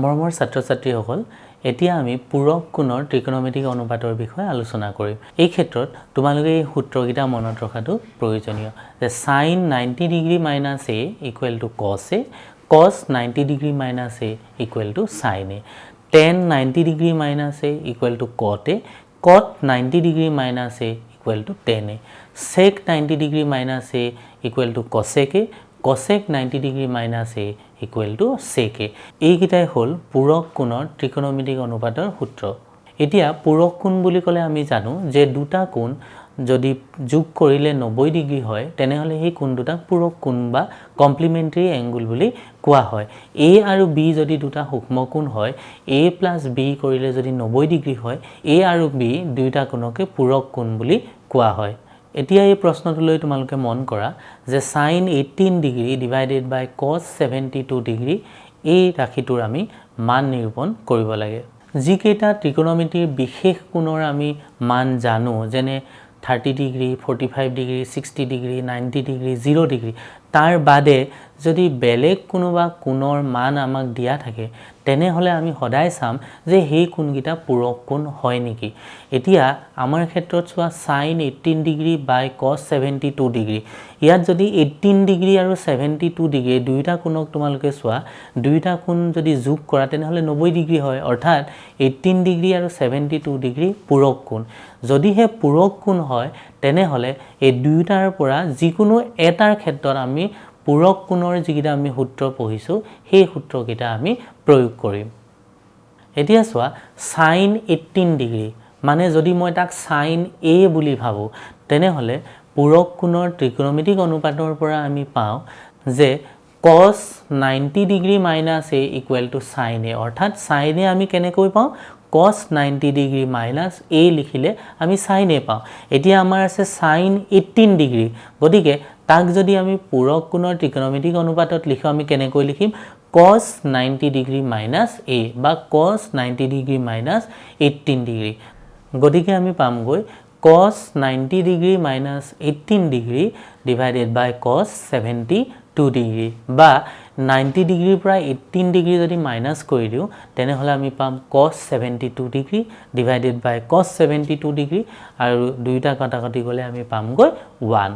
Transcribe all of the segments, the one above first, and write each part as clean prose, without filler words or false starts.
মৰমৰ ছাত্ৰ-ছাত্ৰীসকল এতিয়া আমি পূৰক কোণৰ ত্ৰিকোণমিতিক অনুপাতৰ বিষয়ে আলোচনা কৰিম। এই ক্ষেত্ৰত তোমালোকে এই সূত্ৰকেইটা মনত ৰখাটো প্ৰয়োজনীয় যে sin 90 degree minus a equal two cos a, cos 90 degree minus a equal two sin a, tan 90 degree minus a equal two cot a, cot 90 degree minus a equal two tan a, sec 90 degree minus a equal two cosec a, cosec 90 degree minus a equal two sec a। এইকেইটাই হ'ল পূৰক কোণৰ ত্ৰিকোণমিতিক অনুপাতৰ সূত্ৰ। এতিয়া পূৰক কোণ বুলি ক'লে আমি জানো যে দুটা কোণ যদি যোগ কৰিলে 90 ডিগ্ৰী হয় তেনেহ'লে সেই কোণ দুটাক পূৰক কোণ বা কমপ্লিমেণ্টাৰী এংগুল বুলি কোৱা হয়। a আৰু b যদি দুটা সূক্ষ্ম কোণ হয়, a প্লাছ b কৰিলে যদি 90 ডিগ্ৰী হয়, a আৰু b দুইটা কোণকে পূৰক কোণ বুলি কোৱা হয়। এতিয়া এই প্ৰশ্নটোলৈ তোমালোকে মন কৰা যে sin 18 degree divided by cos 72 degree এই ৰাশিটোৰ আমি মান নিৰূপণ কৰিব লাগে। যিকেইটা ত্ৰিকোণমিতিৰ বিশেষ কোণৰ আমি মান জানো যেনে 30 degree, 45 degree, 60 degree, 90 degree, 0 degree, তাৰ বাদে যদি বেলেগ কোনোবা কোণৰ মান আমাক দিয়া থাকে তেনেহ'লে আমি সদায় চাম যে সেই কোণকেইটা পূৰক কোণ হয় নেকি। এতিয়া আমাৰ ক্ষেত্ৰত চোৱা sin 18 ডিগ্ৰী বাই cos 72 ডিগ্ৰী, ইয়াত যদি 18 ডিগ্ৰী আৰু 72 ডিগ্ৰী দুইটা কোণক তোমালোকে চোৱা, দুইটা কোণ যদি যোগ কৰা তেনেহ'লে 90 ডিগ্ৰী হয়, অৰ্থাৎ 18 ডিগ্ৰী আৰু 72 ডিগ্ৰী পূৰক কোণ। যদিহে পূৰক কোণ হয় তেনেহ'লে এই দুয়োটাৰ পৰা যিকোনো এটাৰ ক্ষেত্ৰত আমি পূৰক কোণৰ যিকেইটা আমি সূত্ৰ পঢ়িছোঁ সেই সূত্ৰকেইটা আমি প্ৰয়োগ কৰিম। এতিয়া চোৱা sin 18 ডিগ্ৰী মানে যদি মই তাক sin a বুলি ভাবোঁ তেনেহ'লে পূৰক কোণৰ ত্ৰিকোণমিতিক অনুপাতৰ পৰা আমি পাওঁ যে cos 90 degree minus a equal two sin a, অৰ্থাৎ sin a আমি কেনেকৈ পাওঁ, cos 90 ডিগ্ৰী মাইনাছ a লিখিলে আমি sin a পাওঁ। এতিয়া আমাৰ আছে sin 18 ডিগ্ৰী, গতিকে তাক যদি আমি পূৰক কোণৰ ত্ৰিকোণমিতিক অনুপাতত লিখোঁ আমি কেনেকৈ লিখিম, cos 90 ডিগ্ৰী মাইনাছ a বা cos 90 ডিগ্ৰী মাইনাছ 18 ডিগ্ৰী। গতিকে আমি পামগৈ cos 90 degree minus 18 degree divided by cos 72 degree, বা 90 ডিগ্ৰীৰ পৰা 18 ডিগ্ৰী যদি মাইনাছ কৰি দিওঁ তেনেহ'লে আমি পাম cos 72 degree divided by cos 72 degree, আৰু দুইটা কাটাকাটি গ'লে আমি পামগৈ 1।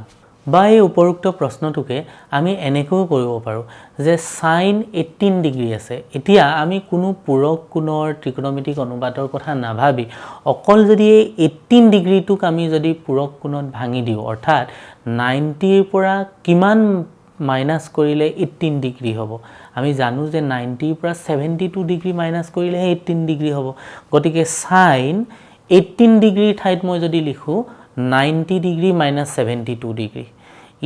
বা এই উপৰোক্ত প্ৰশ্নটোকে আমি এনেকৈও কৰিব পাৰোঁ যে sin 18 ডিগ্ৰী আছে, এতিয়া আমি কোনো পূৰক কোণৰ ত্ৰিকোণমিতিক অনুপাতৰ কথা নাভাবি অকল যদি এই 18 ডিগ্ৰীটোক আমি যদি পূৰক কোণত ভাঙি দিওঁ, অৰ্থাৎ 90ৰ পৰা কিমান মাইনাছ কৰিলে 18 ডিগ্ৰী হ'ব, আমি জানো যে 90ৰ পৰা 72 ডিগ্ৰী মাইনাছ কৰিলেহে 18 ডিগ্ৰী হ'ব। গতিকে sin 18 ডিগ্ৰীৰ ঠাইত মই যদি লিখোঁ 90 ডিগ্ৰী মাইনাছ 72 ডিগ্ৰী,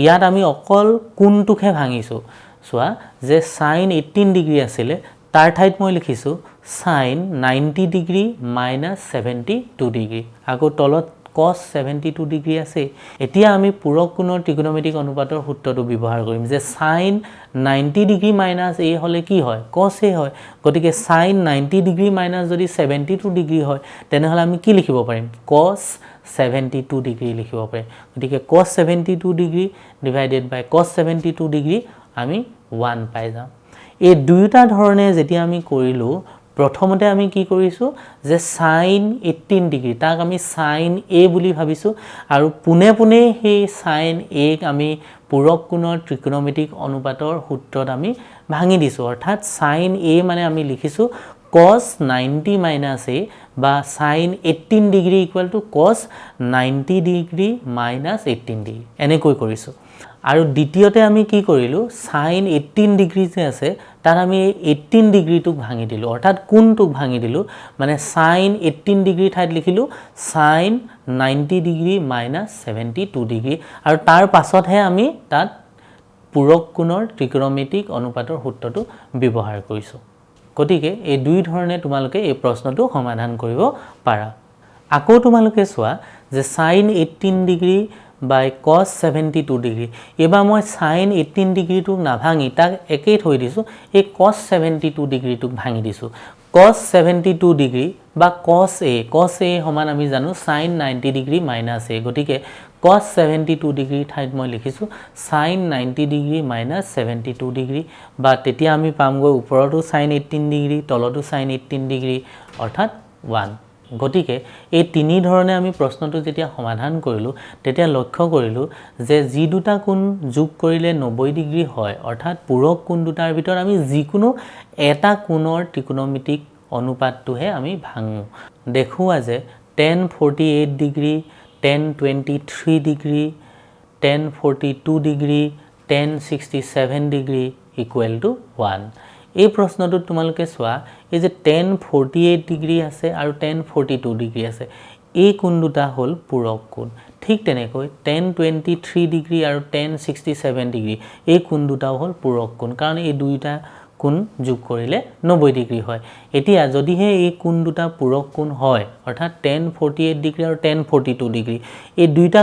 ইয়াত আমি অকল কোণটোকহে ভাঙিছোঁ। চোৱা যে sin 18 ডিগ্ৰী আছিলে তাৰ ঠাইত মই লিখিছোঁ sin 90 ডিগ্ৰী মাইনাছ 72 ডিগ্ৰী, আকৌ তলত cos 72 ডিগ্ৰী আছে। এতিয়া আমি পূৰক কোণৰ ত্ৰিকোণমিতিক অনুপাতৰ সূত্ৰটো ব্যৱহাৰ কৰিম যে sin 90 ডিগ্ৰী মাইনাছ a হ'লে কি হয়, cos a হয়। গতিকে sin 90 ডিগ্ৰী মাইনাছ যদি 72 ডিগ্ৰী হয় তেনেহ'লে আমি কি লিখিব পাৰিম, cos 72 ডিগ্ৰী লিখিব পাৰিম। গতিকে cos 72 degree divided by cos 72 degree আমি 1 পাই যাম। এই দুয়োটা ধৰণে যেতিয়া আমি কৰিলোঁ, প্ৰথমতে আমি কি কৰিছোঁ যে sin 18 ডিগ্ৰী তাক আমি sin a বুলি ভাবিছোঁ, আৰু পোনে পোনে সেই sin a ক আমি পূৰক কোণৰ ত্ৰিকোণমিতিক অনুপাতৰ সূত্ৰত আমি ভাঙি দিছোঁ, অৰ্থাৎ sin a মানে আমি লিখিছোঁ cos 90 মাইনাছ a বা sin 18 degree equal two cos 90 degree minus 18 degree, এনেকৈ কৰিছোঁ। আৰু দ্বিতীয়তে আমি কি কৰিলোঁ, sin 18 ডিগ্ৰী যে আছে তাত আমি 18 ডিগ্ৰীটোক ভাঙি দিলোঁ, অৰ্থাৎ কোণটোক ভাঙি দিলোঁ, মানে sin 18 ডিগ্ৰী ঠাইত লিখিলোঁ sin 90 ডিগ্ৰী মাইনাছ 72 ডিগ্ৰী, আৰু তাৰ পাছতহে আমি তাত পূৰক কোণৰ ত্ৰিকোণমিতিক অনুপাতৰ সূত্ৰটো ব্যৱহাৰ কৰিছোঁ। গতিকে এই দুই ধৰণে তোমালোকে এই প্ৰশ্নটো সমাধান কৰিব পাৰা। আকৌ তোমালোকে চোৱা যে sin 18 ডিগ্ৰী বাই cos 72 ডিগ্ৰী, এইবাৰ মই sin 18 ডিগ্ৰীটোক নাভাঙি তাক একেই থৈ দিছোঁ, এই cos 72 ডিগ্ৰীটোক ভাঙি দিছোঁ। cos 72 ডিগ্ৰী বা cos a সমান আমি জানো sin 90 ডিগ্ৰী মাইনাছ a, গতিকে cos 72 ডিগ্ৰী ঠাইত মই লিখিছোঁ sin 90 ডিগ্ৰী মাইনাছ 72 ডিগ্ৰী বা তেতিয়া আমি পামগৈ ওপৰতো sin 18 ডিগ্ৰী তলতো sin 18 ডিগ্ৰী অৰ্থাৎ 1 গতিকে এই তিনি ধৰণে আমি প্ৰশ্নটো যেতিয়া সমাধান কৰিলোঁ তেতিয়া লক্ষ্য কৰিলোঁ যে যি দুটা কোণ যোগ কৰিলে 90 ডিগ্ৰী হয় অৰ্থাৎ পূৰক কোণ দুটাৰ ভিতৰত আমি যিকোনো এটা কোণৰ ত্ৰিকোণমিতিক অনুপাতটোহে আমি ভাঙো দেখুৱা যে tan 48 degree tan 23 degree tan 42 degree tan 67 degree equal two 1 এই প্ৰশ্নটো তোমালোকে চোৱা এই যে tan 48 ডিগ্ৰী আছে আৰু tan 42 ডিগ্ৰী আছে এই কোণ দুটা হ'ল পূৰক কোণ ঠিক তেনেকৈ tan 23 ডিগ্ৰী আৰু tan 67 ডিগ্ৰী এই কোণ দুটাও হ'ল পূৰক কোণ কাৰণ এই দুইটা কোণ যোগ কৰিলে 90 ডিগ্ৰী হয় এতিয়া যদিহে এই কোণ দুটা পূৰক কোণ হয় অৰ্থাৎ tan 48 ডিগ্ৰী আৰু tan 42 ডিগ্ৰী এই দুইটা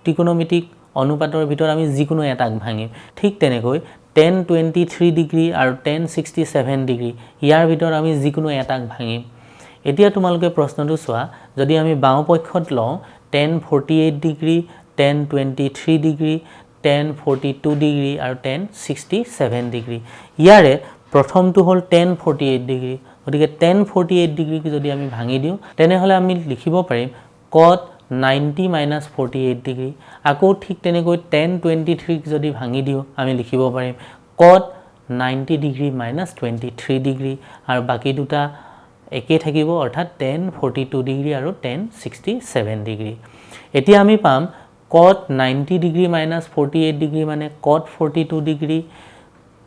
ত্ৰিকোণমিতিক অনুপাতৰ ভিতৰত আমি যিকোনো এটাক ভাঙিম ঠিক তেনেকৈ tan 23 ডিগ্ৰী আৰু tan 67 ডিগ্ৰী ইয়াৰ ভিতৰত আমি যিকোনো এটাক ভাঙিম এতিয়া তোমালোকে প্ৰশ্নটো চোৱা যদি আমি বাওঁ পক্ষত লওঁ tan 48 degree tan 23 degree tan 42 degree আৰু tan 67 ডিগ্ৰী ইয়াৰে প্ৰথমটো হ'ল tan 48 ডিগ্ৰী গতিকে tan 48 ডিগ্ৰীক যদি আমি ভাঙি দিওঁ তেনেহ'লে আমি লিখিব পাৰিম cot 90 minus 48 ডিগ্ৰী আকৌ ঠিক তেনেকৈ tan 23 যদি ভাঙি দিওঁ আমি লিখিব পাৰিম cot 90 ডিগ্ৰী minus 23 ডিগ্ৰী আৰু বাকি দুটা একে থাকিব অৰ্থাৎ tan 42 ডিগ্ৰী আৰু tan 67 ডিগ্ৰী এতিয়া আমি পাম cot 90 ডিগ্ৰী minus 48 ডিগ্ৰী মানে cot 42 degree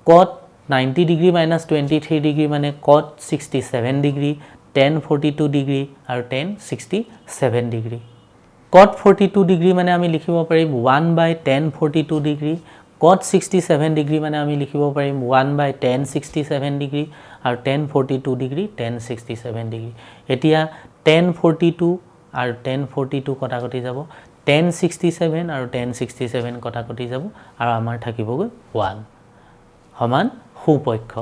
cot 90 degree minus 23 degree মানে cot 67 ডিগ্ৰী tan 42 ডিগ্ৰী আৰু tan 67 ডিগ্ৰী cot 42 ডিগ্ৰী মানে আমি লিখিব পাৰিম 1 by tan 42 degree cot 67 degree মানে আমি লিখিব পাৰিম 1 by tan 67 ডিগ্ৰী আৰু tan 42 ডিগ্ৰী tan 67 ডিগ্ৰী এতিয়া tan 42 আৰু tan 42 কটাকটি যাব tan 67 আৰু tan 67 কটাকটি যাব আৰু আমাৰ থাকিবগৈ 1 সমান সুপক্ষ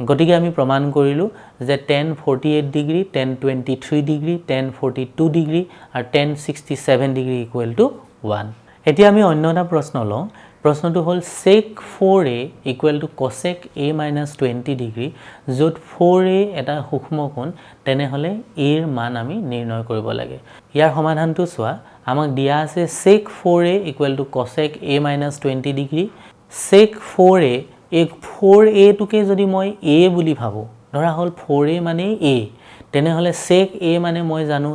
গতিকে আমি প্ৰমাণ কৰিলোঁ যে tan 48 degree tan 23 degree tan 42 degree আৰু tan 67 ডিগ্ৰী ইকুৱেল টু 1 এতিয়া আমি অন্য এটা প্ৰশ্ন লওঁ প্ৰশ্নটো হ'ল sec 4a equal two cosec a minus 20 degree য'ত 4a এটা সূক্ষ্ম কোণ তেনেহ'লে a ৰ মান আমি নিৰ্ণয় কৰিব লাগে ইয়াৰ সমাধানটো চোৱা আমাক দিয়া আছে sec 4a equal two cosec a minus 20 degree sec 4a এই 4a টোকে যদি মই a বুলি ভাবোঁ ধৰা হ'ল 4a মানে a তেনেহ'লে sec a মানে মই জানো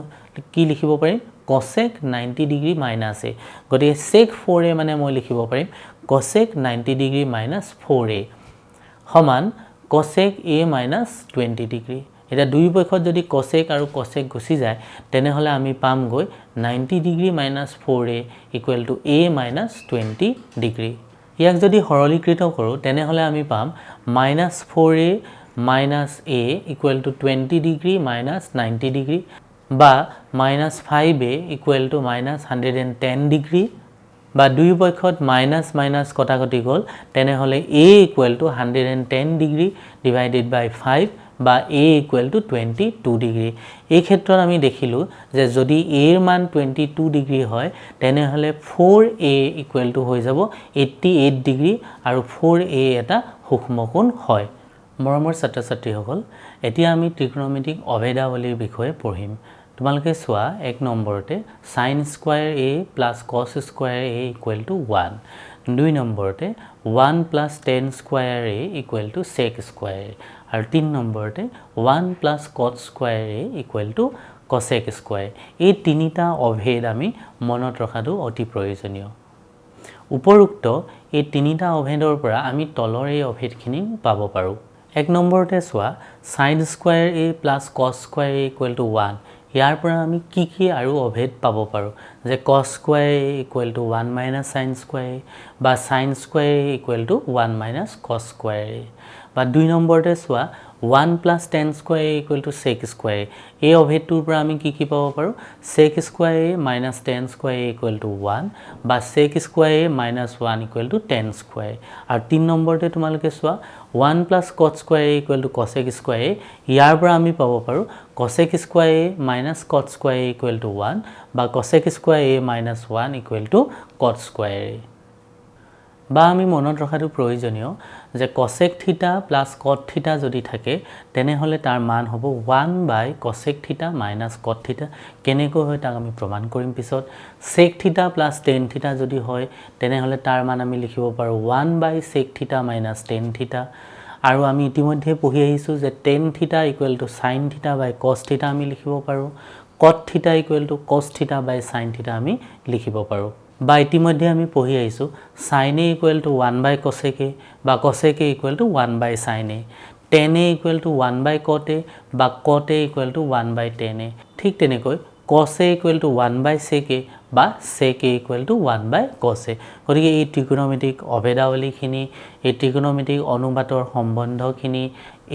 কি লিখিব পাৰিম cosec 90 ডিগ্ৰী মাইনাছ a গতিকে sec 4a মানে মই লিখিব পাৰিম cosec 90 ডিগ্ৰী মাইনাছ 4a সমান cosec a মাইনাছ 20 ডিগ্ৰী এটা দুই পক্ষত যদি cosec আৰু cosec গুচি যায় তেনেহ'লে আমি পামগৈ 90 degree minus 4a equal to a minus 20 degree ইয়াক যদি সৰলীকৃত কৰোঁ তেনেহ'লে আমি পাম minus 4a minus a equal to 20 degree minus 90 degree বা minus 5a equal to minus 110 degree বা দুই পক্ষত মাইনাছ মাইনাছ কটাকটি গ'ল তেনেহ'লে a equal to 110 degree divided by 5 বা a ইকুৱেল টু 22 ডিগ্ৰী এই ক্ষেত্ৰত আমি দেখিলোঁ যে যদি a ৰ মান 22 ডিগ্ৰী হয় তেনেহ'লে 4a ইকুৱেল টু হৈ যাব 88 ডিগ্ৰী আৰু 4a এটা সূক্ষ্ম কোণ হয় মৰমৰ ছাত্ৰ ছাত্ৰীসকল এতিয়া আমি ত্ৰিকোণমিতিক অভেদাৱলীৰ বিষয়ে পঢ়িম তোমালোকে চোৱা এক নম্বৰতে sin square a plus cos square a equal two 1 দুই নম্বৰতে 1 plus tan square a equal two sec square আৰু তিন নম্বৰতে 1 plus cot square a equal two cosec square এই তিনিটা অভেদ আমি মনত ৰখাটো অতি প্ৰয়োজনীয় উপৰোক্ত এই তিনিটা অভেদৰ পৰা আমি তলৰ এই অভেদখিনি পাব পাৰোঁ এক নম্বৰতে চোৱা sin square a plus cos square a equal two 1 ইয়াৰ পৰা আমি কি আৰু অভেদ পাব পাৰোঁ যে cos square a equal two 1 minus sin square a বা sin square a equal two 1 minus cos square a বা দুই নম্বৰতে চোৱা 1 plus tan square a equal to sec square a এই অভেদটোৰ পৰা আমি কি পাব পাৰো sec square a minus tan square a equal to 1 বা sec square a minus 1 equal to tan square আৰু 3 নম্বৰতে তোমালোকে চোৱা 1 plus cot square a equal to cosec square a ইয়াৰ পৰা আমি পাব পাৰো cosec square a minus cot square a equal to 1 বা cosec square a minus 1 equal to cot square a বা আমি মনত ৰখাটো প্ৰয়োজনীয় যে cosec theta plus cot theta যদি থাকে তেনেহলে তাৰ মান হ'ব 1 by cosec theta minus cot theta কেনেকৈ হয় তাক আমি প্ৰমাণ কৰিম পিছত sec theta plus tan theta যদি হয় তেনেহলে তাৰ মান আমি লিখিব পাৰো 1 by sec theta minus tan theta আৰু আমি ইতিমধ্যে পঢ়ি আহিছো যে tan theta equal to sin theta by cos theta আমি লিখিব পাৰো cot theta equal to cos theta by sin theta আমি লিখিব পাৰো বা ইতিমধ্যে আমি পঢ়ি আহিছো sin a equal to 1 by cosec a বা cosec a equal to 1 by sin a tan a equal to 1 by cot a বা cot a equal to 1 by tan a ঠিক তেনেকৈ cos a equal to 1 by sec a বা sec a equal to 1 by cos a গতিকে এই ত্ৰিকোণমিতিক অভেদাৱলীখিনি এই ত্ৰিকোণমিতিক অনুপাতৰ সম্বন্ধখিনি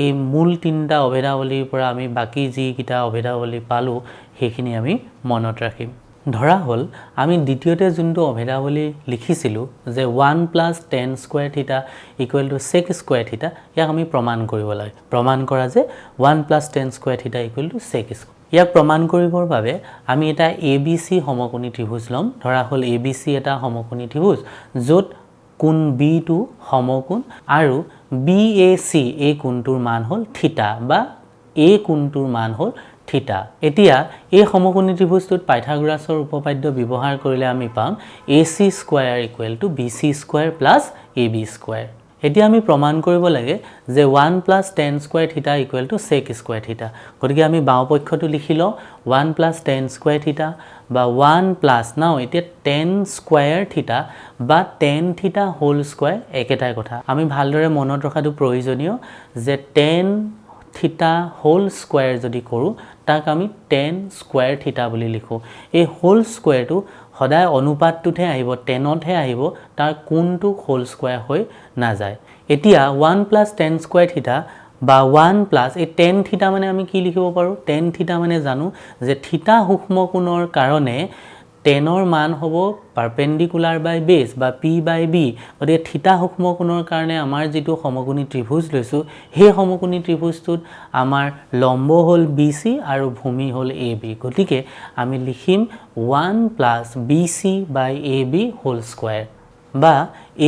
এই মূল তিনটা অভেদাৱলীৰ পৰা আমি বাকি যি কিটা অভেদাৱলী পালো সেইখিনি আমি মনত ৰাখিম ধৰা হল আমি দ্বিতীয়তে যোনটো অভেদাৱলী লিখিছিলো যে 1 plus tan square theta equal to sec square theta ইয়াক আমি প্ৰমাণ কৰিব লাগে প্ৰমাণ কৰা যে 1 plus tan square theta equal to sec square ইয়াক প্ৰমাণ কৰিবৰ বাবে আমি এটা ABC সমকোণী ত্ৰিভুজ লম ধৰা হল ABC এটা সমকোণী ত্ৰিভুজ যত কোণ B টো সমকোণ আৰু BAC এই কোণটোৰ মান হল থিটা বা A কোণটোৰ মান হল থিটা এতিয়া এই সমকোণী ত্ৰিভুজটোত পাইথাগোৰাছৰ উপপাদ্য ব্যৱহাৰ কৰিলে আমি পাম AC square equal two BC square plus AB square এতিয়া আমি প্ৰমাণ কৰিব লাগে যে 1 plus tan square theta equal to sec square theta গতিকে আমি বাওপক্ষটো লিখিলো 1 plus tan square theta বা 1 plus নাও এতিয়া tan square theta বা tan theta whole square একেটাই কথা আমি ভালদৰে মনত ৰখাটো প্ৰয়োজনীয় যে tan theta whole square যদি কৰো তাক আমি tan square theta বুলি লিখো এই whole square টো সদায় অনুপাতটোতে আহিব tanতহে আহিব তাৰ কোণটো whole square হৈ না যায় এতিয়া 1 plus tan square theta বা 1 plus এই tan theta মানে আমি কি লিখিব পাৰো tan theta মানে জানো যে theta সূক্ষ্ম কোণৰ কাৰণে tanৰ মান হ'ব perpendicular by base বা p by b গতিকে থিটা সূক্ষ্ম কোণৰ কাৰণে আমাৰ যেটো সমকোণী ত্ৰিভুজ লৈছো সেই সমকোণী ত্ৰিভুজটোত আমাৰ লম্ব হল BC আৰু ভূমি হল AB গতিকে আমি লিখিম 1 plus BC by AB whole square বা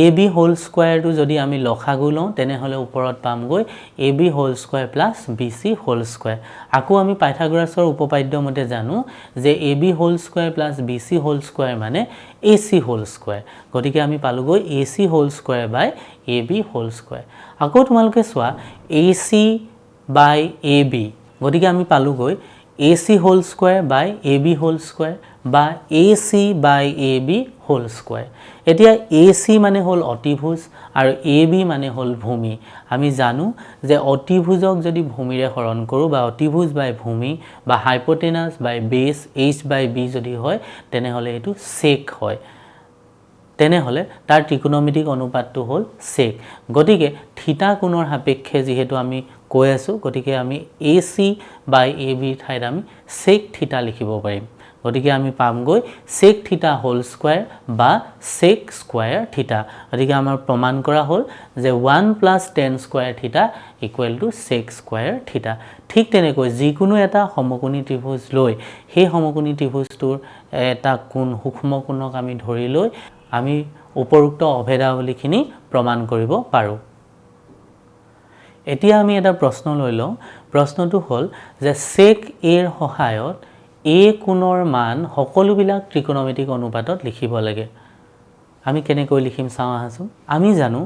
AB whole square টো যদি আমি লসাগু লওঁ তেনেহলে ওপৰত পাম গৈ AB whole square plus BC whole square আকৌ আমি পাইথাগোৰাছৰ উপপাদ্য মতে জানো যে AB whole square plus BC whole square মানে AC whole square গতিকে আমি পালো গৈ AC whole square by AB whole square আকৌ তোমালোকে চোৱা AC by AB গতিকে আমি পালো গৈ AC whole square by AB whole square বা AC by AB whole square এতিয়া AC মানে হল অতিভুজ আৰু AB মানে হল ভূমি আমি জানো যে অতিভুজক যদি ভূমিৰে হৰণ কৰো বা অতিভুজ বাই ভূমি বা হাইপোটেনাস বাই বেস h বাই b যদি হয় তেনেহলে এটো sec হয় তেনেহলে তাৰ ত্ৰিকোণমিতিক অনুপাতটো হল sec গতিকে থিটা কোণৰ সাপেক্ষে যেহেতু আমি কৈ আছো গতিকে আমি AC বাই AB ঠাইত আমি sec থিটা লিখিব পাৰিম গতিকে আমি পাম গৈ sec theta whole square বা sec square theta গতিকে আমাৰ প্ৰমাণ কৰা হল যে 1 plus tan square theta equal to sec square theta ঠিক তেনেকৈ যিকোনো এটা সমকোণী ত্ৰিভুজ লৈ সেই সমকোণী ত্ৰিভুজটোৰ এটা কোণ সূক্ষ্ম কোণক আমি ধৰি লৈ আমি উপৰোক্ত অভেদাৱলীখিনি প্ৰমাণ কৰিব পাৰো এতিয়া আমি এটা প্ৰশ্ন লৈ লওঁ প্ৰশ্নটো হল যে sec a ৰ সহায়ত A কোণৰ মান সকলোবিলাক ত্ৰিকোণমিতিক অনুপাতত লিখিব লাগে আমি কেনেকৈ লিখিম চাও আহাচোন আমি জানো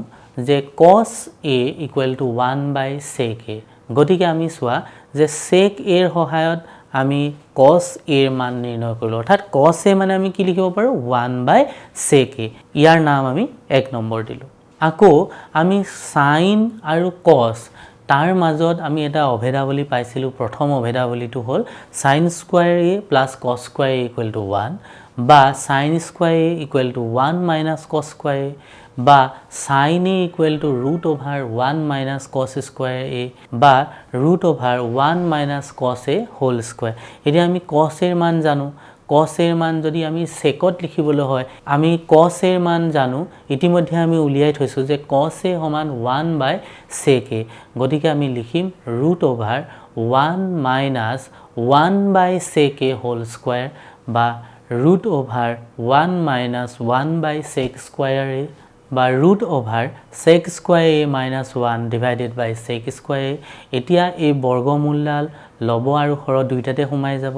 যে cos A equal to 1 by sec A গতিকে আমি চোৱা যে sec A ৰ সহায়ত আমি cos A ৰ মান নিৰ্ণয় কৰিলো অৰ্থাৎ cos A মানে আমি কি লিখিব পাৰো 1 by sec A ইয়াৰ নাম আমি 1 নম্বৰ দিলো আকৌ আমি sin আৰু cos তাৰ মাজত আমি এটা অভেদাৱলী পাইছিলো প্ৰথম অভেদাৱলীটো হল sin square a plus cos square a equal to 1 বা sin square a equal to 1 minus cos square a বা sin a equal to root over 1 minus cos square a বা root over 1 minus cos a whole square এতিয়া আমি cos এর মান জানো cos এর মান যদি আমি সেকত লিখিবলৈ হয় আমি cos এর মান জানো ইতিমধ্যে আমি উলিয়াই থৈছো যে cos a সমান 1 by sec a গতিকে আমি লিখিম root over 1 minus 1 by sec a whole square বা root over 1 minus 1 by sec square a বা root over sec square a minus 1 divided by sec square a এতিয়া এই বৰ্গমূলডাল লব আৰু হৰ দুইটাতে সোমাই যাব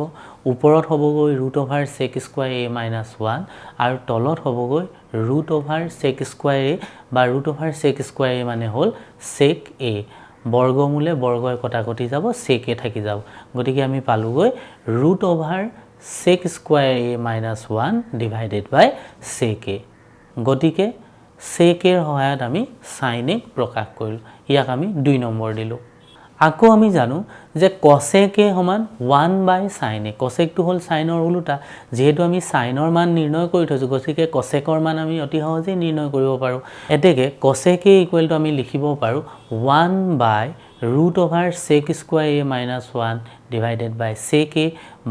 ওপৰত হ'বগৈ root over sec square a minus 1 আৰু তলত হ'বগৈ root over sec square a বা root over sec square a মানে হ'ল sec a বৰ্গমূলে বৰ্গই কটাকটি যাব sec a থাকি যাব গতিকে আমি পালোগৈ root over sec square a minus 1 divided by sec a গতিকে sec এর সহায়ত আমি sin a প্রকাশ কৰিলো ইয়াক আমি 2 নম্বৰ দিলো আকৌ আমি জানো যে cosec a সমান 1 by sin a cosec টো হল sin ৰ উল্টা যেহেতু আমি sin ৰ মান নিৰ্ণয় কৰি থৈছো গতিকে cosec ৰ মান আমি অতি সহজে নিৰ্ণয় কৰিব পাৰো এতেকে cosec a ইকুৱেল টু আমি লিখিব পাৰো 1 by root over sec square a minus 1 divided by sec a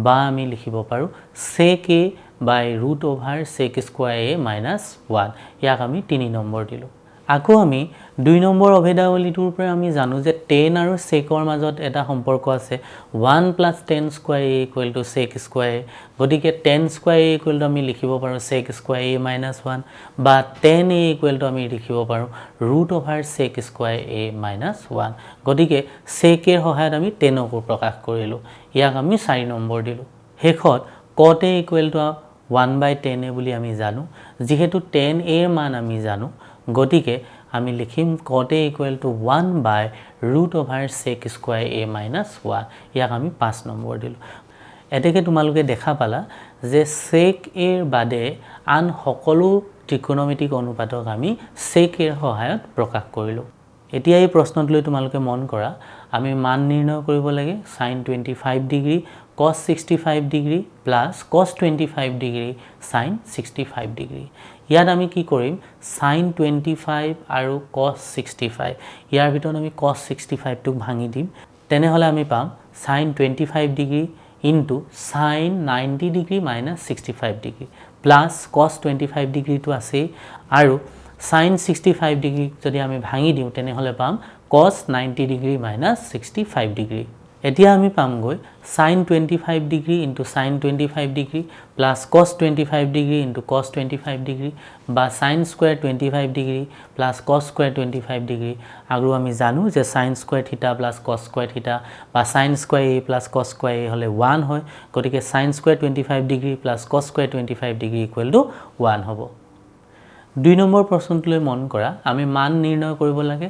বা আমি লিখিব পাৰো sec a by root over sec square a minus 1 ইয়াক আমি 3 নম্বৰ দিলো আকৌ আমি 2 নম্বৰ অভেদাৱলীটোৰ পৰা আমি জানো যে tan আৰু sec ৰ মাজত এটা সম্পৰ্ক আছে 1 plus tan square a equal to sec square a গতিকে tan square a equal to আমি লিখিব পাৰো sec square a minus 1 বা tan a equal to আমি লিখিব পাৰো root over sec square a minus 1 গতিকে sec এৰ সহায়ত আমি tan ক প্ৰকাশ কৰিলো ইয়াক আমি 4 নম্বৰ দিলো হেখত cot a equal to 1 by tan a বুলি আমি জানো যেহেতু tan a এর মান আমি জানো গতিকে আমি লিখিম cot a equal to 1 by root over sec square a minus 1 ইয়াক আমি 5 নম্বৰ দিলো এতেকে তোমালোকে দেখা পালা যে sec এৰ বাদে আন সকলো ত্ৰিকোণমিতিক অনুপাতক আমি sec এৰ সহায়ত প্ৰকাশ কৰিলো এতিয়া এই প্ৰশ্নটোলৈ তোমালোকে মন কৰা আমি মান নিৰ্ণয় কৰিব লাগে sin 25 degree cos 65 degree plus cos 25 degree sin 65 degree ইয়াত আমি কি কৰিম sin 25 আৰু cos 65 ইয়াৰ ভিতৰত আমি cos 65 টোক ভাঙি দিম তেনেহলে আমি পাম sin 25 degree into sin 90 degree minus 65 degree plus cos 25 degree টো আছে আৰু sin 65 ডিগ্ৰী যদি আমি ভাঙি দিও তেনেহলে পাম cos 90 ডিগ্ৰী minus 65 ডিগ্ৰী এতিয়া আমি পামগৈ sin 25 degree into sin 25 degree plus cos 25 degree into cos 25 degree বা sin square 25 degree plus cos square 25 degree আৰু আমি জানো যে sin square θ plus cos square θ বা sin square a plus cos square a হলে 1 হয় গতিকে sin square 25 degree plus cos square 25 degree equal to 1 হ'ব 2 নম্বৰ প্ৰশ্নটোলৈ মন কৰা আমি মান নিৰ্ণয় কৰিব লাগে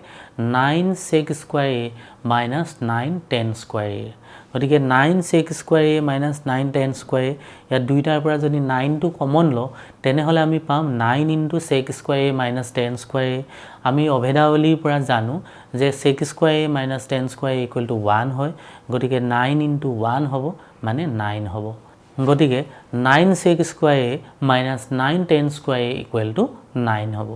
9 sec square a minus 9 tan square a গতিকে 9 sec square a minus 9 tan square a ইয়াৰ দুইটাৰ পৰা যদি 9 টো কমন ল তেনেহলে আমি পাম 9 into sec square a minus tan square a আমি অভেদাৱলীৰ পৰা জানো যে sec square a minus tan square a equal to 1 হয় গতিকে 9 into 1 হ'ব মানে 9 হ'ব গতিকে 9 sec square a minus 9 tan square a equal to 9 হ'ব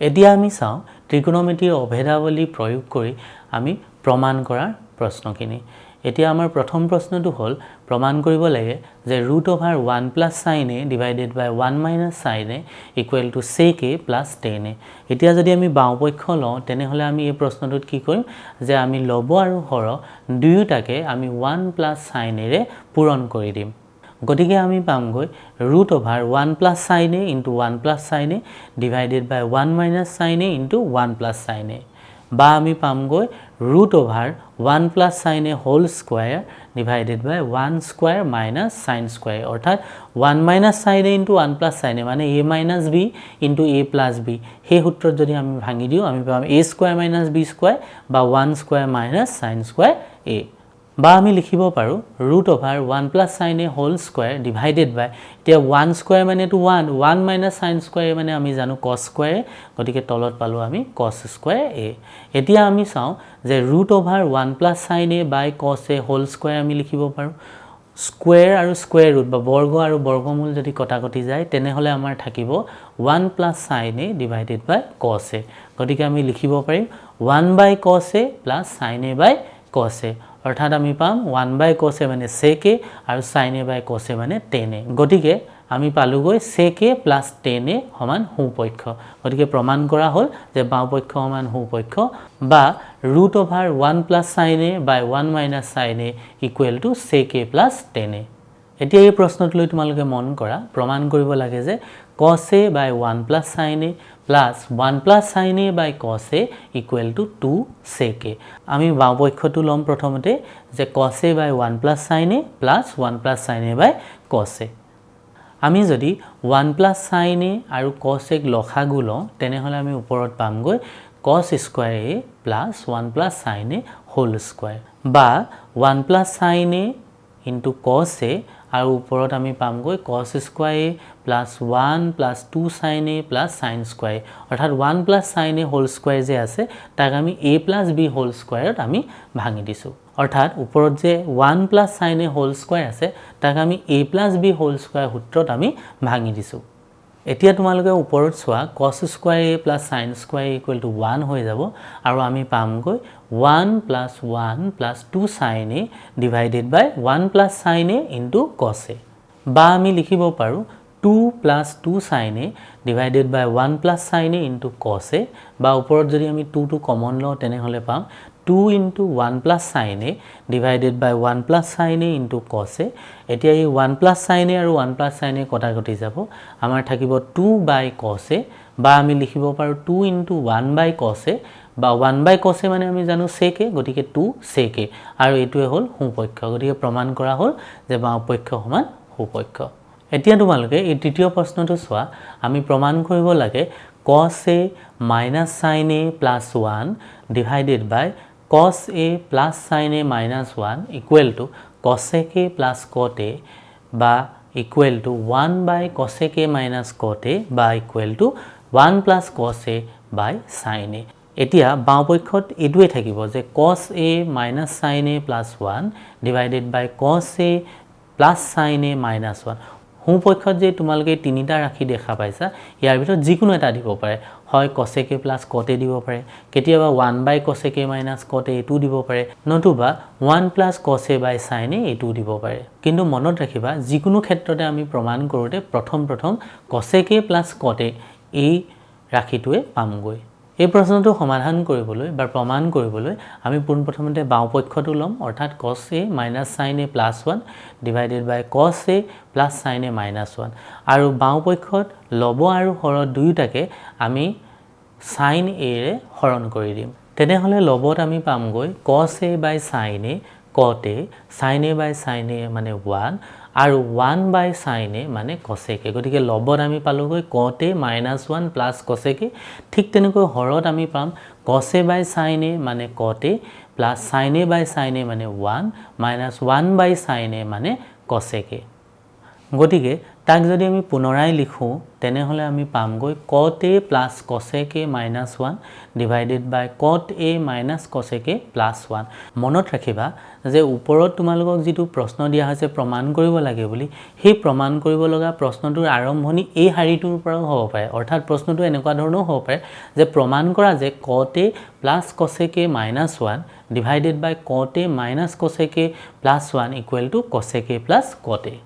এতিয়া আমি চাও ত্ৰিকোণমিতিৰ অভেদাৱলী প্ৰয়োগ কৰি আমি প্ৰমাণ কৰাৰ প্ৰশ্নখিনি এতিয়া আমাৰ প্ৰথম প্ৰশ্নটো হ'ল প্ৰমাণ কৰিব লাগে যে root over 1 plus sin a divided by 1 minus sin a equal to sec a plus tan a এতিয়া যদি আমি বাওঁপক্ষ লওঁ তেনেহলে আমি এই প্ৰশ্নটোত কি কৰিম যে আমি লব আৰু হৰ দুয়োটাকে আমি 1 plus sin a ৰে পূৰণ কৰি দিম গতিকে আমি পামগৈ root over 1 plus sin a into 1 plus sin a divided by 1 minus sin a into 1 plus sin a বা আমি পামগৈ root over 1 plus sin a whole square divided by 1 square minus sin square অর্থাৎ 1 minus sin a into 1 plus sin a মানে a minus b into a plus b সেই সূত্ৰত যদি আমি ভাঙি দিও আমি পাম a square minus b square বা 1 square minus sin square a বা আমি লিখিব পাৰো root over 1 plus sin a whole square divided by এতিয়া 1 square মানে তো 1 minus sin square মানে আমি জানো cos square গতিকে তলত পালো আমি cos square a এতিয়া আমি চাও যে root over 1 plus sin a by cos a whole square আমি লিখিব পাৰো স্কোয়াৰ আৰু স্কোয়াৰ ৰুট বা বৰ্গ আৰু বৰ্গমূল যদি কটাকটি যায় তেনেহলে আমাৰ থাকিব 1 + sin a divided by cos a গতিকে আমি লিখিব পাৰিম 1 by cos a plus sin a by cos a অৰ্থাৎ আমি পাম 1 by cos a মানে sec a আৰু sin a by cos a মানে tan a গতিকে আমি পালোগৈ sec a plus tan a সমান সোপক্ষ গতিকে প্ৰমাণ কৰা হ'ল যে বাওপক্ষ সমান সোপক্ষ বা √1 + sin a by 1 - sin a = sec a plus tan a এতিয়া এই প্ৰশ্নটোলৈ তোমালোকে মন কৰা প্ৰমাণ কৰিব লাগে যে cos a by 1 + sin a plus 1 + sin a by cos a = 2 sec a আমি বাওপক্ষটো লম প্ৰথমতে যে cos a by 1 + sin a plus 1 + sin a by cos a আমি যদি 1 + sin a আৰু cos a লসাগু লওঁ তেনেহলে আমি ওপৰত পামগৈ cos square a plus 1 + sin a whole square বা 1 + sin a into cos a আৰু ওপৰত আমি পামগৈ cos square a plus 1 plus 2 sin a plus sin square অৰ্থাৎ 1 + sin a whole square যে আছে তাক আমি a plus b whole square আমি ভাঙি দিছো অৰ্থাৎ ওপৰত যে 1 + sin a whole square আছে তাক আমি a plus b whole square সূত্ৰত আমি ভাঙি দিছো এতিয়া তোমালোকে ওপৰত চোৱা cos square a plus sin square = 1 হৈ যাব আৰু আমি পামগৈ 1 plus 1 plus 2 sin a divided by 1 plus sin a into cos a বা আমি লিখিব পাৰো 2 plus 2 sin a divided by 1 plus sin a into cos a বা ওপৰত যদি আমি 2 টো কমন লওঁ তেনেহলে পাম 2 into 1 plus sin a divided by 1 plus sin a into cos a এতিয়া এই 1 plus sin a আৰু 1 plus sin a কটাকটি যাব আমাৰ থাকিব 2 by cos a বা আমি লিখিব পাৰো 2 into 1 by cos a বা 1 by cos a মানে আমি জানো sec a গতিকে 2 sec a আৰু এটোৱে হ'ল সোপক্ষ গতিকে প্ৰমাণ কৰা হ'ল যে বাওপক্ষ সমান সোপক্ষ এতিয়া তোমালোকে এই তৃতীয় প্ৰশ্নটো চোৱা আমি প্ৰমাণ কৰিব লাগে cos a minus sin a plus 1 divided by cos a plus sin a minus 1 equal to cosec a plus cot a বা equal to 1 by cosec a minus cot a বা equal to 1 plus cos a by sin a এতিয়া বাওপক্ষত এটোৱে থাকিব যে cos a minus sin a plus 1 divided by cos a plus sin a minus 1 সোপক্ষত যে তোমালোকে তিনিটা ৰাখি দেখা পাইছা ইয়াৰ ভিতৰত যিকোনো এটা দিব পাৰে হয় cosec a plus cot a দিব পাৰে কেতিয়াবা 1 by cosec a minus cot a এটো দিব পাৰে নতুবা 1 plus cos a by sin a এটো দিব পাৰে কিন্তু মনত ৰাখিবা যিকোনো ক্ষেত্ৰতে আমি প্ৰমাণ কৰোতে প্ৰথম cosec a plus cot a এই ৰাখিটোৱে পামগৈ এই প্ৰশ্নটো সমাধান কৰিবলৈ বা প্ৰমাণ কৰিবলৈ আমি পোনপ্ৰথমতে বাওপক্ষটো লম অৰ্থাৎ cos a minus sin a plus 1 divided by cos a plus sin a minus 1 আৰু বাওপক্ষত লব আৰু হৰ দুয়োটাকে আমি sin a ৰে হৰণ কৰি দিম তেনেহলে লবত আমি পামগৈ cos a by sin a cot a sin a by sin a মানে 1 আৰু 1 by sin a মানে cosec a গতিকে লবত আমি পালোগৈ cot a minus 1 plus cosec a ঠিক তেনেকৈ হৰত আমি পাম cos a by sin a মানে cot a plus sin a by sin a মানে 1 minus 1 by sin a মানে cosec a গতিকে তাক যদি আমি পুনৰাই লিখো তেনেহলে আমি পামগৈ cot a plus cosec a minus 1 divided by cot a minus cosec a plus 1 মনত ৰাখিবা যে ওপৰত তোমালোকক যেটো প্ৰশ্ন দিয়া হৈছে প্ৰমাণ কৰিব লাগে বুলি সেই প্ৰমাণ কৰিব লগা প্ৰশ্নটোৰ আৰম্ভণি এই হাৰিটোৰ পৰাও হ'ব পাৰে অৰ্থাৎ প্ৰশ্নটো এনেকুৱা ধৰণৰ হ'ব পাৰে যে প্ৰমাণ কৰা যে cot a plus cosec a minus 1 divided by cot a minus cosec a plus 1 equal to cosec a plus cot a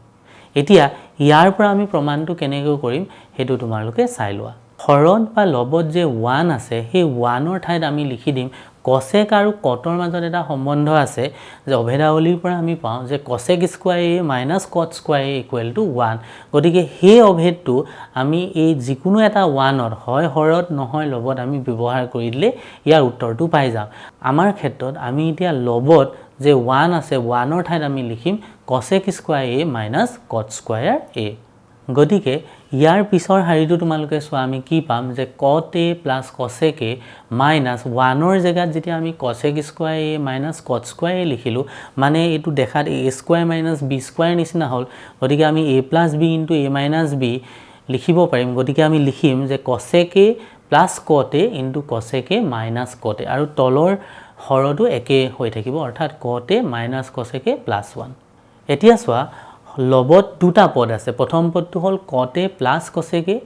এতিয়া ইয়াৰ পৰা আমি প্ৰমাণটো কেনেকৈ কৰিম হেতু তোমালোকে চাই লোৱা হৰণ বা লবত যে 1 আছে সেই 1 ৰ ঠাইত আমি লিখি দিম cosec আৰু cotৰ মাজত এটা সম্বন্ধ আছে যে অভেদাৱলীৰ পৰা আমি পাওঁ যে cosec square a minus cot square a equal to 1 গতিকে সেই অভেদটো আমি এই যিকোনো এটা 1 ৰ হয় হৰত নহয় লবত আমি ব্যৱহাৰ কৰি দিলে ইয়াৰ উত্তৰটো পাই যাম আমাৰ ক্ষেত্ৰত আমি এতিয়া লবত যে 1 আছে 1 ৰ ঠাইত আমি লিখিম cosec square a minus cot square a গতিকে ইয়াৰ পিছৰ হাৰিটো তোমালোকে চোৱা আমি কি পাম যে cot a plus cosec a minus 1 ৰ জায়গাত যেতিয়া আমি cosec square a minus cot square a লিখিলো মানে এটো দেখাত a square minus b square নিচিনা হল গতিকে আমি a plus b into a minus b লিখিব পাৰিম গতিকে আমি লিখিম যে cosec a plus cot a into cosec a minus cot a আৰু তলৰ হৰটো একে হৈ থাকিব অৰ্থাৎ cot a minus cosec a plus 1 এতিয়া চোৱা লবত দুটা পদ আছে প্ৰথম পদটো হল cot a plus cosec a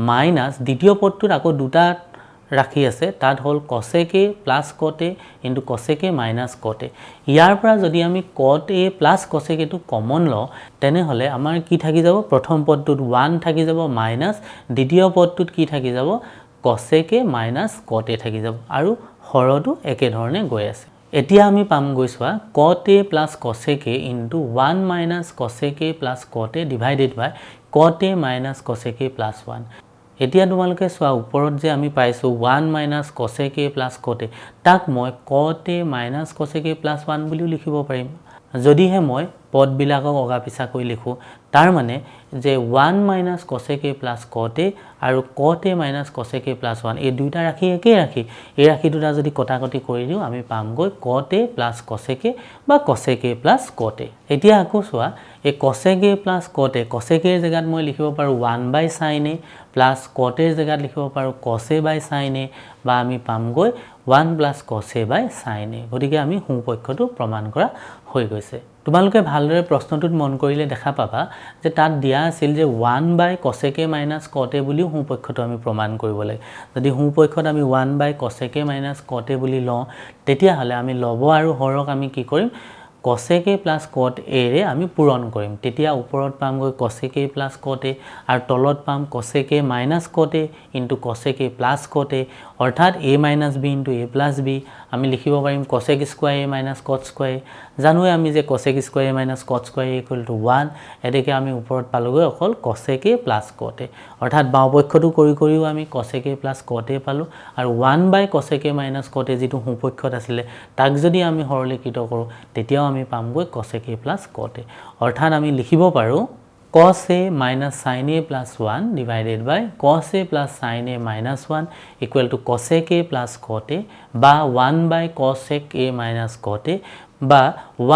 minus দ্বিতীয় পদটোত আকৌ দুটা ৰাখি আছে তাত হল cosec a plus cot a into cosec a minus cot a ইয়াৰ পৰা যদি আমি cot a plus cosec a টো কমন লওঁ তেনে হলে আমাৰ কি থাকি যাব প্ৰথম পদটোত 1 থাকি যাব মাইনাস দ্বিতীয় পদটোত কি থাকি যাব cosec a minus cot a থাকি যাব আৰু হৰটো একে ধৰণে গৈ আছে এতিয়া আমি পাম গৈছোৱা cot a plus cosec a into 1 minus cosec a plus cot a divided by cot a minus cosec a plus 1 এতিয়া তোমালোকে চোৱা ওপৰত যে আমি পাইছো 1 minus cosec a plus cot a তাক মই cot a minus cosec a plus 1 বুলিও লিখিব পাৰিম যদিহে মই পদবিলাকক অগাপিছা কৰি লিখো তাৰ মানে যে 1 minus cosec a plus cot a আৰু cot a minus cosec a plus 1 এই দুইটা ৰাখি একে ৰাখি এই ৰাখি দুটা যদি কটাকটি কৰি দিও আমি পাম গৈ cot a plus cosec a বা cosec a plus cot a এতিয়া আকৌ চোৱা এই cosec a plus cot a cosec a জেগাত মই লিখিব পাৰো 1 by sin a plus cot a জেগাত লিখিব পাৰো cos a by sin a বা আমি পাম গৈ 1 plus cos a by sin a গতিকে আমি হুপক্ষটো প্ৰমাণ কৰা হৈ গৈছে তোমালোকে ভালদৰে প্ৰশ্নটোত মন কৰিলে দেখা পাবা যে তাত দিয়া আছিল যে 1 by cosec a minus cot a বুলি হুপক্ষটো আমি প্ৰমাণ কৰিব লাগে যদি হুপক্ষত আমি 1 by cosec a minus cot a বুলি লওঁ তেতিয়া হলে আমি লব আৰু হৰক আমি কি কৰিম cosec a plus cot a ৰে আমি পূৰণ কৰিম তেতিয়া ওপৰত পাম গৈ cosec a plus cot a আৰু তলত পাম cosec a minus cot a into cosec a plus cot a অৰ্থাৎ a minus b into a plus b আমি লিখিব পাৰিম cosec square a minus cot square জানো আমি যে cosec square a minus cot square equal to 1 এতেকে আমি ওপৰত পালোগৈ অকল cosec a plus cot a অৰ্থাৎ বাওপক্ষটো কৰি কৰিও আমি cosec a plus cot a পালো আৰু 1 by cosec a minus cot a যেটো হুপক্ষত আছিল তাক যদি আমি সৰলীকৃত কৰো তেতিয়া আমি পাম গৈ cosec a plus cot a অৰ্থাৎ আমি লিখিব পাৰো cos a minus sin a plus 1 divided by cos a plus sin a minus 1 equal to cosec a plus cot a বা 1 by cosec a minus cot a বা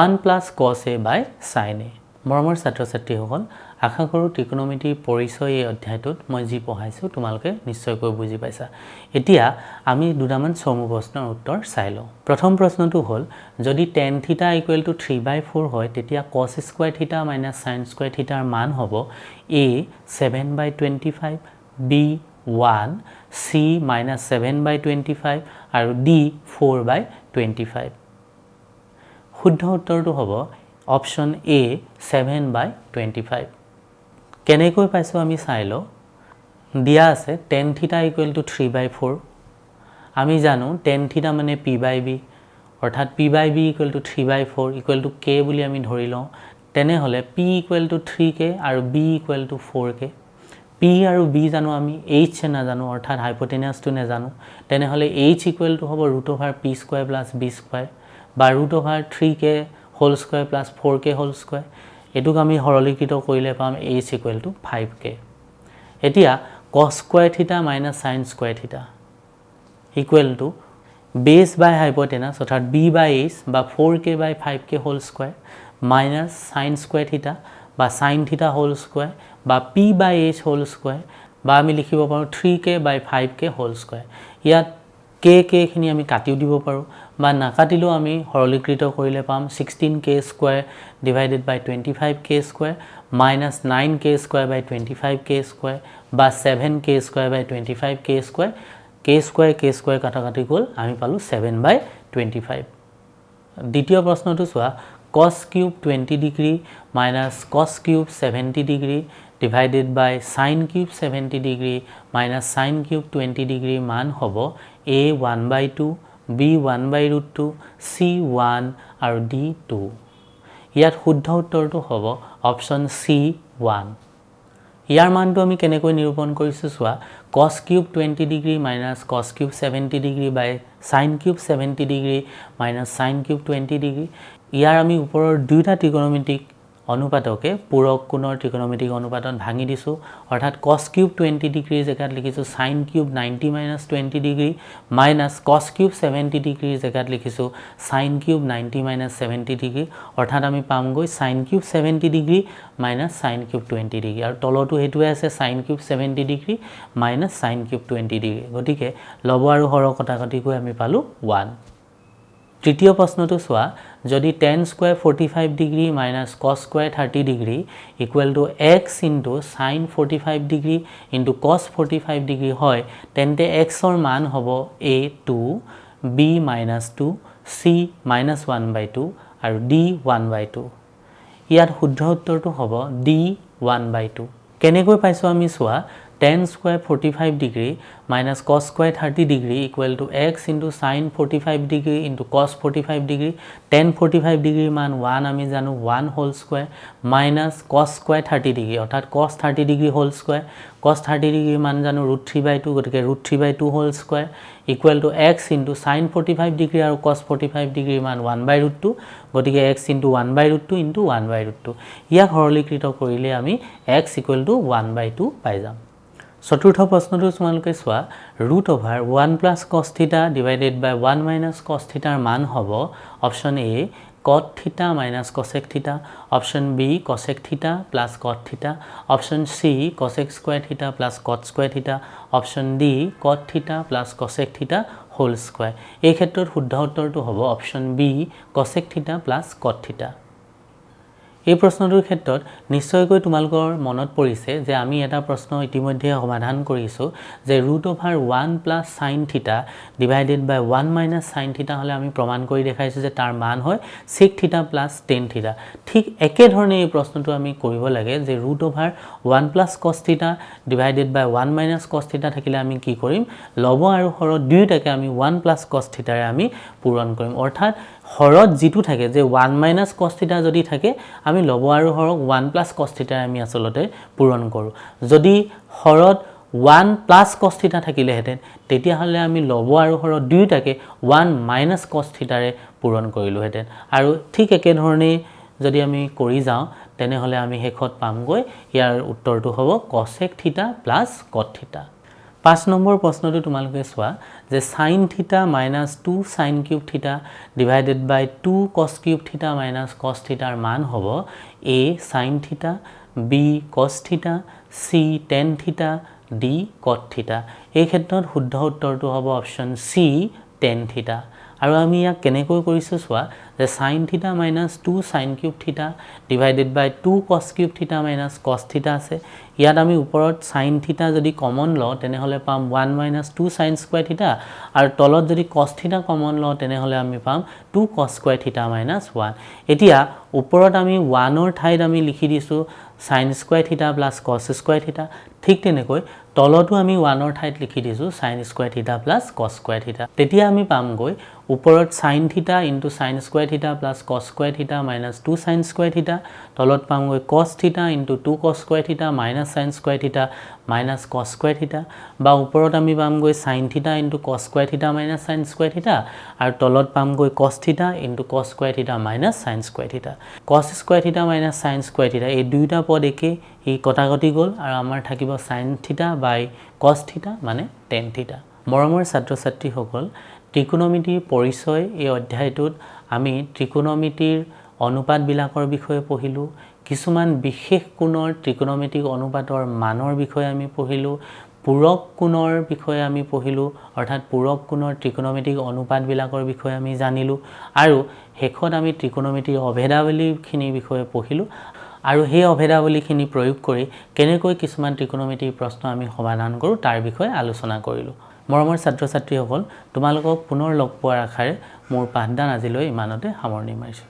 1 plus cos a by sin a মৰমৰ ছাত্ৰ ছাত্ৰীসকল আশা কৰো ত্ৰিকোণমিতিৰ পৰিচয় এই অধ্যায়টোত মই যি পঢ়াইছো তোমালোকে নিশ্চয়কৈ বুজি পাইছা এতিয়া আমি দুটামান চমু প্ৰশ্নৰ উত্তৰ চাই লওঁ প্ৰথম প্ৰশ্নটো হ'ল যদি tan θ = 3/4 হয় তেতিয়া cos square θ - sin square θ ৰ মান হ'ব a 7/25 b 1 c - 7/25 আৰু d 4/25 শুদ্ধ উত্তৰটো হ'ব অপচন A 7/25 কেনেকৈ পাইছো আমি চাই লও দিয়া আছে tan θ = 3/4 আমি জানো tan θ মানে p/b অৰ্থাৎ p/b = 3/4 = k বুলি আমি ধৰি লওঁ তেনে হলে p = 3k আৰু b = 4k p আৰু b জানো আমি h না জানো অৰ্থাৎ হাইপোটেনাসটো না জানো তেনে হলে h = হ'ব √p² + b² বা √3k whole square plus 4k whole square এটুক আমি সৰলীকৃত কৰিলে পাম h = 5k এতিয়া cos square θ minus sin square θ equal to base by hypotenuse অৰ্থাৎ b by h বা 4k by 5k whole square minus sin square θ বা sin θ whole square বা p by h whole square বা আমি লিখিব পাৰো 3k by 5k whole square ইয়াত k খিনি আমি কাটিও দিব পাৰো বা না কাটিলেও আমি সৰলীকৃত কৰিলে পাম 16k square divided by 25k square minus 9k square by 25k square বা 7k square by 25k square k square কাটাকাটি গল আমি পালো 7/25 দ্বিতীয় প্ৰশ্নটো চোৱা cos cube 20 degree minus cos cube 70 degree divided by sin cube 70 degree minus sin cube 20 degree মান হ'ব a 1/2 b 1/√2 c 1 আৰু d 2 ইয়াত শুদ্ধ উত্তৰটো হ'ব অপচন c 1 ইয়াৰ মানটো আমি কেনেকৈ নিৰূপণ কৰিছো চোৱা cos cube 20 degree minus cos cube 70 degree by sin cube 70 degree minus sin cube 20 degree ইয়াৰ আমি ওপৰৰ দুটা ত্ৰিকোণমিতিক অনুপাতকে পূৰক কোণৰ ত্ৰিকোণমিতিক অনুপাতত ভাঙি দিছো অৰ্থাৎ cos cube 20 degree জেগাত লিখিছো sin cube 90 minus 20 degree minus cos cube 70 degree জেগাত লিখিছো sin cube 90 minus 70 degree অৰ্থাৎ আমি পাম গৈ sin cube 70 degree minus sin cube 20 degree আৰু তলটো হেতুৱে আছে sin cube 70 degree minus sin cube 20 degree গতিকে লব আৰু হৰ কটাকটি কৈ আমি পালো 1 তৃতীয় প্ৰশ্নটো চোৱা যদি tan square 45 degree minus cos square 30 degree equal to x into sin 45 degree into cos 45 degree হয় তেন্তে x ৰ মান হ'ব a 2 b minus 2 c minus 1/2 আৰু d 1/2 ইয়াত শুদ্ধ উত্তৰটো হ'ব d 1/2 কেনেকৈ পাইছো আমি চোৱা tan square 45 degree minus cos square 30 degree equal to x into sin 45 degree into cos 45 degree tan 45 ডিগ্ৰীৰ মান 1 আমি জানো 1 whole square minus cos square 30 degree অৰ্থাৎ cos 30 degree whole square cos 30 ডিগ্ৰীৰ মান জানো √3/2 গতিকে √3/2 whole square equal to x into sin 45 degree আৰু cos 45 ডিগ্ৰীৰ মান 1/√2 গতিকে x ইনটু 1/√2 ইনটু 1/√2 ইয়াক সৰলীকৃত কৰিলে আমি x ইকুৱেল টু 1/2 পাই যাম চতুৰ্থ প্ৰশ্নটো তোমালোকে চোৱা √1 plus cos θ divided by 1 minus cos θ ৰ মান হ'ব option A cot θ minus cosec θ option B cosec θ plus cot θ option C cosec square θ plus cot square θ option D cot θ plus cosec θ whole square এই ক্ষেত্ৰত শুদ্ধ উত্তৰটো হ'ব option B cosec θ plus cot θ এই প্ৰশ্নটোৰ ক্ষেত্ৰত নিশ্চয়কৈ তোমালোকৰ মনত পৰিছে যে আমি এটা প্ৰশ্ন ইতিমধ্যে সমাধান কৰিছো যে √1 plus sin θ divided by 1 minus sin θ হলে আমি প্ৰমাণ কৰি দেখাইছো যে তাৰ মান হয় sec θ plus tan θ ঠিক একে ধৰণে এই প্ৰশ্নটো আমি কৰিব লাগে যে √1 plus cos θ divided by 1 minus cos θ থাকিলে আমি কি কৰিম লব আৰু হৰ দুইটাকে আমি 1 plus cos θ ৰে আমি পূৰণ কৰিম অৰ্থাৎ হৰত যেটো থাকে যে 1 minus cos θ যদি থাকে আমি লব আৰু হৰক 1 plus cos θ আমি আসলতে পূৰণ কৰো যদি হৰত 1 plus cos θ থাকিলে হেতেন তেতিয়া হলে আমি লব আৰু হৰ দুইটাকে 1 minus cos θ ৰে পূৰণ কৰিলো হেতেন আৰু ঠিক একে ধৰণে যদি আমি কৰি যাও তেনে হলে আমি হেখত পামগৈ ইয়াৰ উত্তৰটো হ'ব cosec θ plus cot θ 5 নম্বৰ প্ৰশ্নটো তোমালোকে চোৱা যে sin θ minus 2 sin cube θ divided by 2 cos cube θ minus cos θ ৰ মান হ'ব a sin θ b cos θ c tan θ d cot θ এই ক্ষেত্ৰত শুদ্ধ উত্তৰটো হ'ব অপচন c tan θ আৰু আমি ইয়াক কেনেকৈ কৰিছো চোৱা যে sin θ minus 2 sin cube θ divided by 2 cos cube θ minus cos θ আছে ইয়াত আমি ওপৰত sin θ যদি কমন লও তেনে হলে পাম 1 minus 2 sin square θ আৰু তলত যদি cos θ কমন লও তেনে হলে আমি পাম 2 cos square θ minus 1 এতিয়া ওপৰত আমি 1 ৰ ঠাইত আমি লিখি দিছো sin square θ plus cos square θ ঠিক তেনেকৈ তলতো আমি 1 ৰ ঠাইত লিখি দিছো sin square θ plus cos square θ তেতিয়া আমি পামগৈ ওপৰত sin θ into sin square θ plus cos square θ minus 2 sin square θ তলত পামগৈ cos θ into 2 cos square θ minus sin square θ minus cos square θ বা ওপৰত আমি পামগৈ sin θ into cos square θ minus sin square θ আৰু তলত পামগৈ cos θ into cos square θ minus sin square θ cos square θ minus sin square θ এই দুইটা পদ একে এই কটাকটি গল আৰু আমাৰ থাকিব sin θ by cos θ মানে tan θ মৰমৰ ছাত্ৰ ছাত্ৰী সকল ত্ৰিকোণমিতিৰ পৰিচয় এই অধ্যায়টোত আমি ত্ৰিকোণমিতিৰ অনুপাত বিলাকৰ বিষয়ে পঢ়িলো কিছুমান বিশেষ কোণৰ ত্ৰিকোণমিতিক অনুপাতৰ মানৰ বিষয়ে আমি পঢ়িলো পূৰক কোণৰ বিষয়ে আমি পঢ়িলো অৰ্থাৎ পূৰক কোণৰ ত্ৰিকোণমিতিক অনুপাত বিলাকৰ বিষয়ে আমি জানিলো আৰু হেখত আমি ত্ৰিকোণমিতিৰ অভেদাৱলীখিনিৰ বিষয়ে পঢ়িলো আৰু সেই অভেদাৱলীখিনি প্ৰয়োগ কৰি কেনেকৈ কিছুমান ত্ৰিকোণমিতিৰ প্ৰশ্ন আমি সমাধান কৰো তাৰ বিষয়ে আলোচনা কৰিলো মৰমৰ ছাত্ৰ ছাত্ৰীসকল তোমালোকক পুনৰ লগ পোৱাৰ আশাৰে মোৰ পাঠদান আজিলৈ ইমানতে সামৰণি মাৰিছো